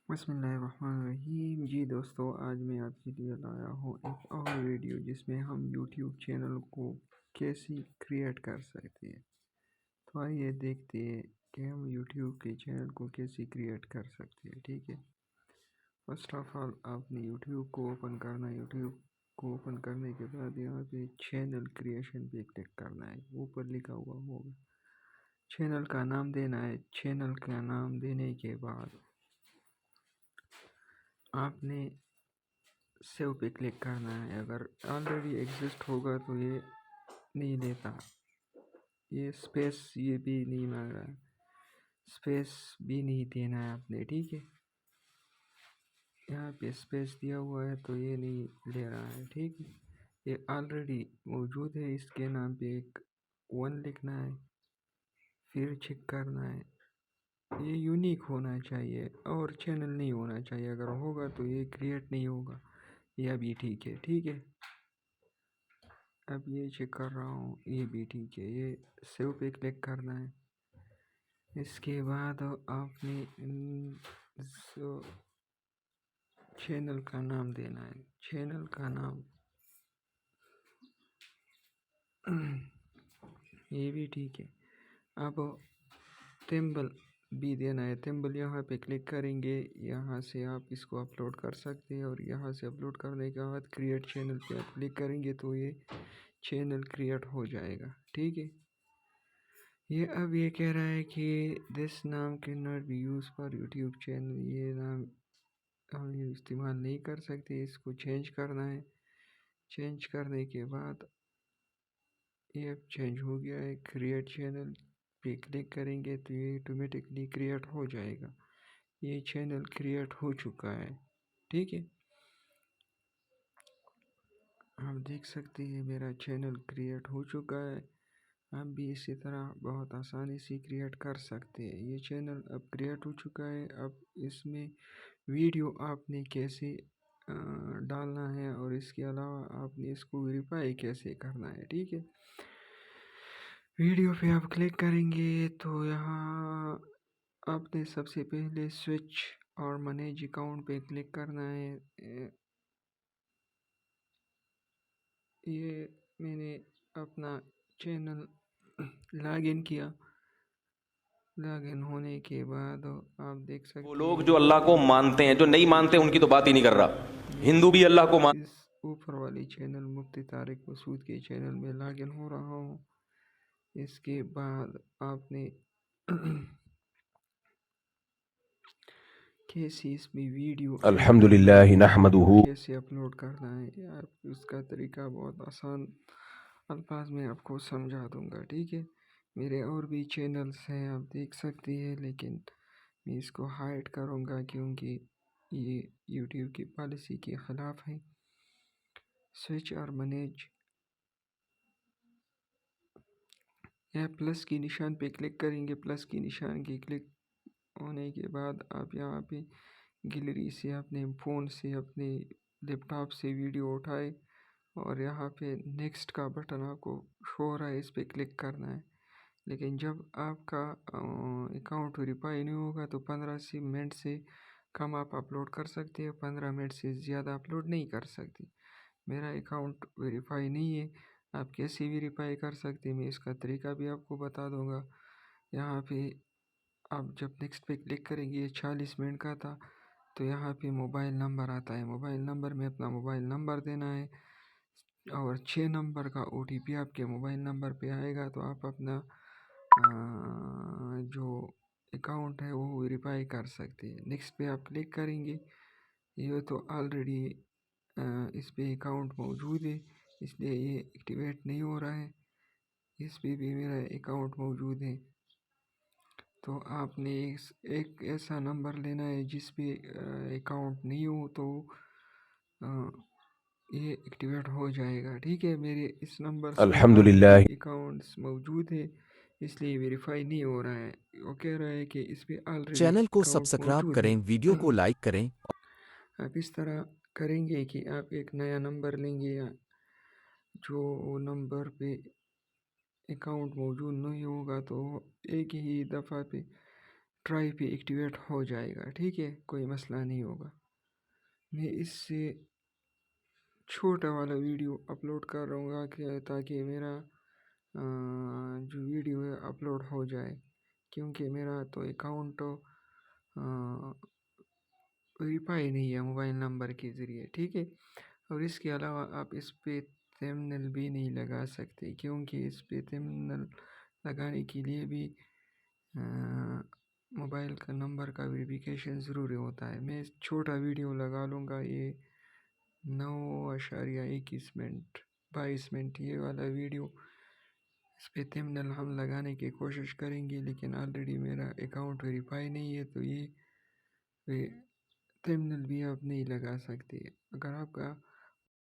बिस्मिल्लाहिर्रहमानिर्रहीम। जी दोस्तों, आज मैं आपके लिए लाया हूँ एक और वीडियो जिसमें हम YouTube चैनल को कैसे क्रिएट कर सकते हैं। तो आइए देखते हैं कि हम YouTube के चैनल को कैसे क्रिएट कर सकते हैं। ठीक है, फर्स्ट ऑफ ऑल आपने YouTube को ओपन करना है। YouTube को ओपन करने के बाद यहाँ पे चैनल क्रिएशन पे क्लिक करना है। ऊपर लिखा हुआ होगा, चैनल का नाम देना है। चैनल का नाम देने के बाद आपने सेव पे क्लिक करना है। अगर ऑलरेडी एग्जिस्ट होगा तो ये नहीं देता, ये स्पेस ये भी नहीं मांग रहा, स्पेस भी नहीं देना है आपने। ठीक है, यहाँ पे स्पेस दिया हुआ है तो ये नहीं ले रहा है। ठीक है, ये ऑलरेडी मौजूद है। इसके नाम पे एक 1 लिखना है, फिर चेक करना है। ये यूनिक होना चाहिए और चैनल नहीं होना चाहिए। अगर होगा तो ये क्रिएट नहीं होगा। ये अभी ठीक है। ठीक है, अब ये चेक कर रहा हूँ, ये भी ठीक है। ये सेव पे क्लिक करना है। इसके बाद आपने चैनल का नाम देना है। चैनल का नाम ये भी ठीक है। अब थंबनेल भी देना है। थंबनेल यहाँ पे क्लिक करेंगे, यहाँ से आप इसको अपलोड कर सकते हैं। और यहाँ से अपलोड करने के बाद क्रिएट चैनल पे आप क्लिक करेंगे तो ये चैनल क्रिएट हो जाएगा। ठीक है, ये अब ये कह रहा है कि दिस नाम can not be use for YouTube channel. ये नाम हम ये इस्तेमाल नहीं कर सकते, इसको चेंज करना है। चेंज करने के बाद ये अब चेंज हो गया है। क्रिएट चैनल पे क्लिक करेंगे तो ये ऑटोमेटिकली क्रिएट हो जाएगा। ये चैनल क्रिएट हो चुका है। ठीक है, आप देख सकते हैं मेरा चैनल क्रिएट हो चुका है। आप भी इसी तरह बहुत आसानी से क्रिएट कर सकते हैं। ये चैनल अब क्रिएट हो चुका है। अब इसमें वीडियो आपने कैसे डालना है और इसके अलावा आपने इसको वेरीफाई कैसे करना है। ठीक है, वीडियो पे आप क्लिक करेंगे तो यहाँ आपने सबसे पहले स्विच और मैनेज अकाउंट पे क्लिक करना है। ये मैंने अपना चैनल लॉगिन किया। लॉगिन होने के बाद आप देख वो सकते लोग हैं जो अल्लाह को ये मानते हैं, जो नहीं मानते उनकी तो बात ही नहीं कर रहा। मैं हिंदू भी अल्लाह को मान इस ऊपर वाली चैनल मुफ्ती तारिक मसूद के चैनल में लॉगिन हो रहा हूँ। इसके बाद आपने कैसे इसमें वीडियो ऐड करना अल्हम्दुलिल्लाह है, नहमदुहु। कैसे अपलोड करना है, आप उसका तरीका बहुत आसान अल्फाज में आपको समझा दूंगा। ठीक है, मेरे और भी चैनल्स हैं, आप देख सकते हैं, लेकिन मैं इसको हाइड करूंगा क्योंकि ये यूट्यूब की पॉलिसी के ख़िलाफ़ है। स्विच और मैनेज, यहाँ प्लस की निशान पे क्लिक करेंगे। प्लस की निशान की क्लिक होने के बाद आप यहाँ पे गैलरी से अपने फ़ोन से अपने लैपटॉप से वीडियो उठाए और यहाँ पे नेक्स्ट का बटन आपको शो हो रहा है, इस पर क्लिक करना है। लेकिन जब आपका अकाउंट वेरीफाई नहीं होगा तो 15 मिनट से कम आप अपलोड कर सकते हैं, 15 मिनट से ज़्यादा अपलोड नहीं कर सकते। मेरा अकाउंट वेरीफाई नहीं है। आप कैसे वेरीफाई कर सकते हैं, मैं इसका तरीका भी आपको बता दूंगा। यहाँ पे आप जब नेक्स्ट पे क्लिक करेंगे, ये 40 मिनट का था, तो यहाँ पे मोबाइल नंबर आता है। मोबाइल नंबर में अपना मोबाइल नंबर देना है और 6 नंबर का OTP आपके मोबाइल नंबर पे आएगा। तो आप अपना जो अकाउंट है वो वेरीफाई कर सकते हैं। नेक्स्ट पे आप क्लिक करेंगे। ये तो ऑलरेडी इस पे अकाउंट मौजूद है, इसलिए ये एक्टिवेट नहीं हो रहा है। इस पे भी मेरा अकाउंट मौजूद है। तो आपने एक ऐसा नंबर लेना है जिस पे अकाउंट नहीं हो तो अ, ये एक्टिवेट हो जाएगा। ठीक है, मेरे इस नंबर से ऑलरेडी अल्हम्दुलिल्लाह। अकाउंट्स मौजूद है, इसलिए वेरीफाई नहीं हो रहा है। वो कह रहा है कि इस पे ऑलरेडी चैनल को अकाउंट सब्सक्राइब मौजूद है। करें, वीडियो को लाइक करें। आप इस तरह करेंगे कि आप एक नया नंबर लेंगे या जो नंबर पे अकाउंट मौजूद नहीं होगा तो एक ही दफ़ा पे ट्राई पे एक्टिवेट हो जाएगा, ठीक है, कोई मसला नहीं होगा। मैं इससे छोटा वाला वीडियो अपलोड कर रहूँगा कि ताकि मेरा जो वीडियो है अपलोड हो जाए, क्योंकि मेरा तो अकाउंट तो वेरीफाई नहीं है मोबाइल नंबर के ज़रिए, ठीक है। और इसके अलावा आप इस पे थंबनेल भी नहीं लगा सकते, क्योंकि इस पे थंबनेल लगाने के लिए भी मोबाइल का नंबर का वेरिफिकेशन ज़रूरी होता है। मैं छोटा वीडियो लगा लूँगा, ये 9.21 मिनट 22 मिनट ये वाला वीडियो। इस पे थंबनेल हम लगाने की कोशिश करेंगे, लेकिन ऑलरेडी मेरा अकाउंट वेरीफाई नहीं है, तो ये थंबनेल भी आप नहीं लगा सकते। अगर आपका